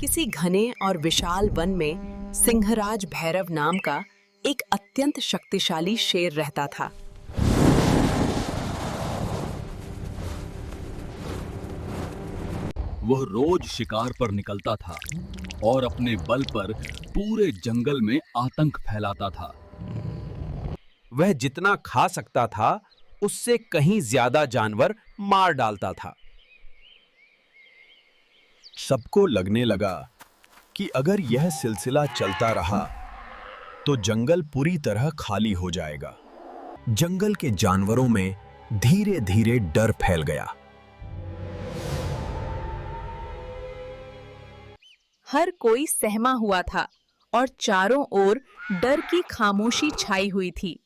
किसी घने और विशाल वन में सिंहराज भैरव नाम का एक अत्यंत शक्तिशाली शेर रहता था। वह रोज शिकार पर निकलता था और अपने बल पर पूरे जंगल में आतंक फैलाता था। वह जितना खा सकता था उससे कहीं ज्यादा जानवर मार डालता था। सबको लगने लगा कि अगर यह सिलसिला चलता रहा तो जंगल पूरी तरह खाली हो जाएगा। जंगल के जानवरों में धीरे धीरे डर फैल गया। हर कोई सहमा हुआ था और चारों ओर डर की खामोशी छाई हुई थी।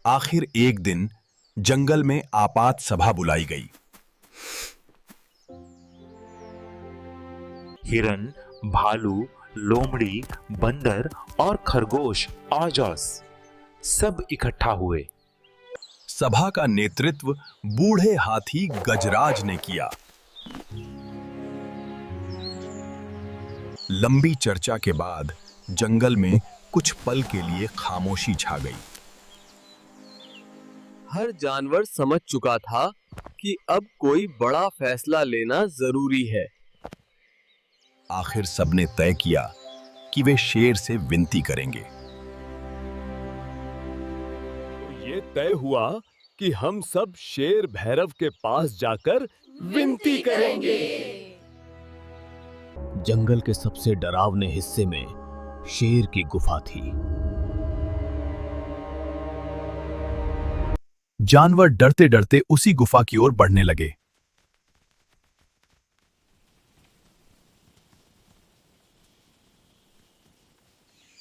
आखिर एक दिन जंगल में आपात सभा बुलाई गई। हिरन, भालू, लोमड़ी, बंदर और खरगोश आजास सब इकट्ठा हुए। सभा का नेतृत्व बूढ़े हाथी गजराज ने किया। लंबी चर्चा के बाद जंगल में कुछ पल के लिए खामोशी छा गई। हर जानवर समझ चुका था कि अब कोई बड़ा फैसला लेना जरूरी है। आखिर सबने तय किया कि वे शेर से विनती करेंगे। ये तय हुआ कि हम सब शेर भैरव के पास जाकर विनती करेंगे। जंगल के सबसे डरावने हिस्से में शेर की गुफा थी। जानवर डरते डरते उसी गुफा की ओर बढ़ने लगे।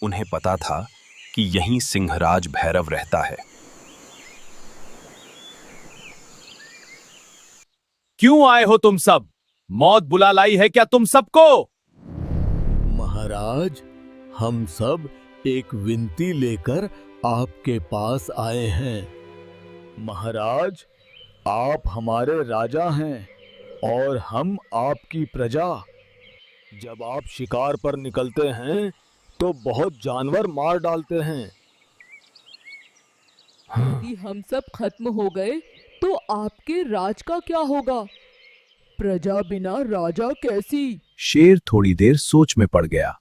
उन्हें पता था कि यहीं सिंहराज भैरव रहता है। क्यों आए हो तुम सब? मौत बुला लाई है क्या तुम सबको? महाराज, हम सब एक विनती लेकर आपके पास आए हैं। महाराज, आप हमारे राजा हैं और हम आपकी प्रजा। जब आप शिकार पर निकलते हैं तो बहुत जानवर मार डालते हैं। यदि हम सब खत्म हो गए तो आपके राज का क्या होगा? प्रजा बिना राजा कैसी? शेर थोड़ी देर सोच में पड़ गया।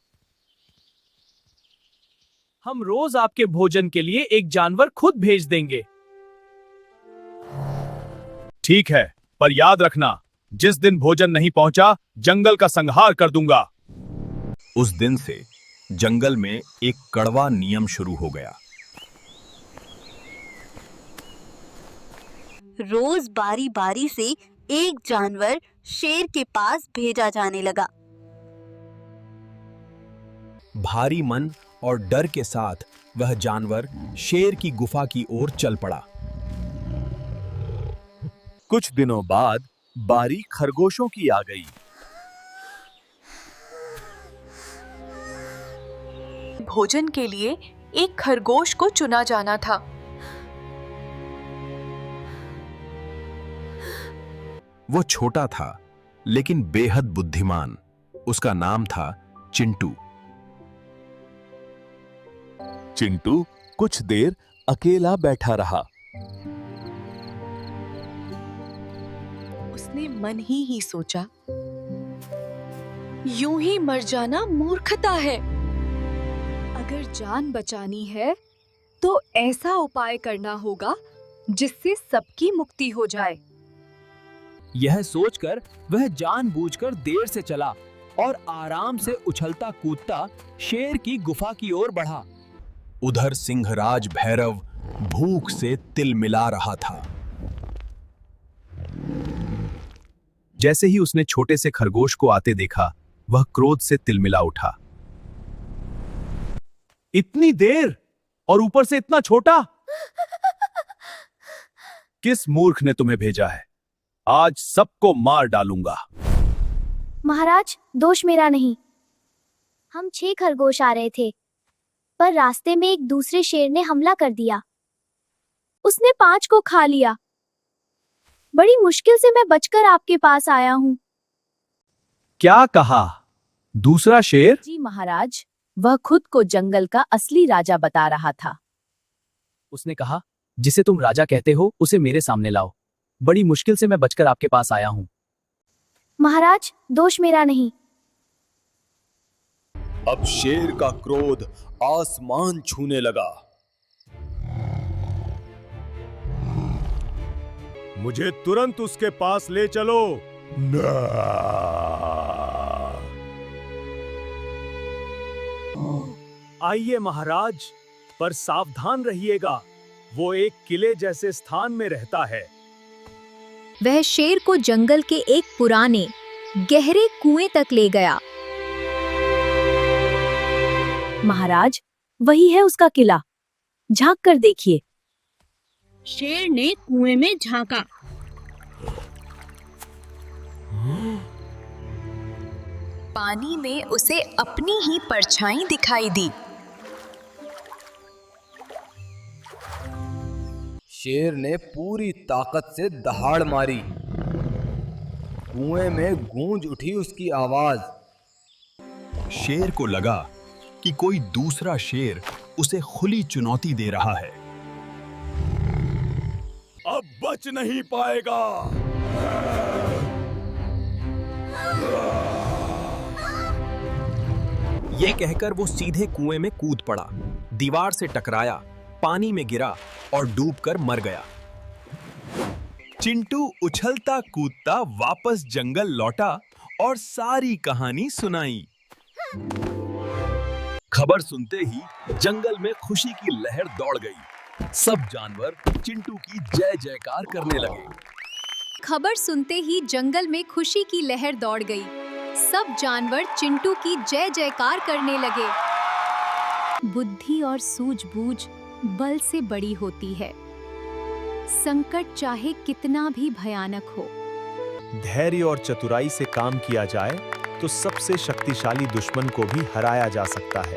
हम रोज आपके भोजन के लिए एक जानवर खुद भेज देंगे। ठीक है, पर याद रखना, जिस दिन भोजन नहीं पहुंचा जंगल का संहार कर दूंगा। उस दिन से जंगल में एक कड़वा नियम शुरू हो गया। रोज बारी बारी से एक जानवर शेर के पास भेजा जाने लगा। भारी मन और डर के साथ वह जानवर शेर की गुफा की ओर चल पड़ा। कुछ दिनों बाद बारी खरगोशों की आ गई। भोजन के लिए एक खरगोश को चुना जाना था। वो छोटा था लेकिन बेहद बुद्धिमान। उसका नाम था चिंटू। चिंटू कुछ देर अकेला बैठा रहा। उसने मन ही सोचा, यूं ही मर जाना मूर्खता है। अगर जान बचानी है तो ऐसा उपाय करना होगा जिससे सबकी मुक्ति हो जाए। यह सोचकर वह जानबूझकर देर से चला और आराम से उछलता कूदता शेर की गुफा की ओर बढ़ा। उधर सिंहराज भैरव भूख से तिलमिला रहा था। जैसे ही उसने छोटे से खरगोश को आते देखा, वह क्रोध से तिलमिला उठा। इतनी देर और ऊपर से इतना छोटा। किस मूर्ख ने तुम्हें भेजा है? आज सबको मार डालूंगा। महाराज, दोष मेरा नहीं। हम 6 खरगोश आ रहे थे, पर रास्ते में एक दूसरे शेर ने हमला कर दिया। उसने 5 को खा लिया। बड़ी मुश्किल से मैं बचकर आपके पास आया हूँ। क्या कहा? दूसरा शेर? जी महाराज, वह खुद को जंगल का असली राजा बता रहा था। उसने कहा, जिसे तुम राजा कहते हो उसे मेरे सामने लाओ। बड़ी मुश्किल से मैं बचकर आपके पास आया हूँ। महाराज, दोष मेरा नहीं। अब शेर का क्रोध आसमान छूने लगा। मुझे तुरंत उसके पास ले चलो। आइए महाराज, पर सावधान रहिएगा। वो एक किले जैसे स्थान में रहता है। वह शेर को जंगल के एक पुराने गहरे कुएं तक ले गया। महाराज, वही है उसका किला। झांक कर देखिए। शेर ने कुएं में झांका। पानी में उसे अपनी ही परछाई दिखाई दी। शेर ने पूरी ताकत से दहाड़ मारी। कुएं में गूंज उठी उसकी आवाज। शेर को लगा कि कोई दूसरा शेर उसे खुली चुनौती दे रहा है। अब बच नहीं पाएगा। यह कहकर वो सीधे कुएं में कूद पड़ा, दीवार से टकराया, पानी में गिरा और डूबकर मर गया। चिंटू उछलता कूदता वापस जंगल लौटा और सारी कहानी सुनाई। खबर सुनते ही जंगल में खुशी की लहर दौड़ गई। सब जानवर चिंटू की जय जयकार करने लगे। खबर सुनते ही जंगल में खुशी की लहर दौड़ गई। सब जानवर चिंटू की जय जयकार करने लगे। बुद्धि और सूझबूझ बल से बड़ी होती है। संकट चाहे कितना भी भयानक हो, धैर्य और चतुराई से काम किया जाए तो सबसे शक्तिशाली दुश्मन को भी हराया जा सकता है।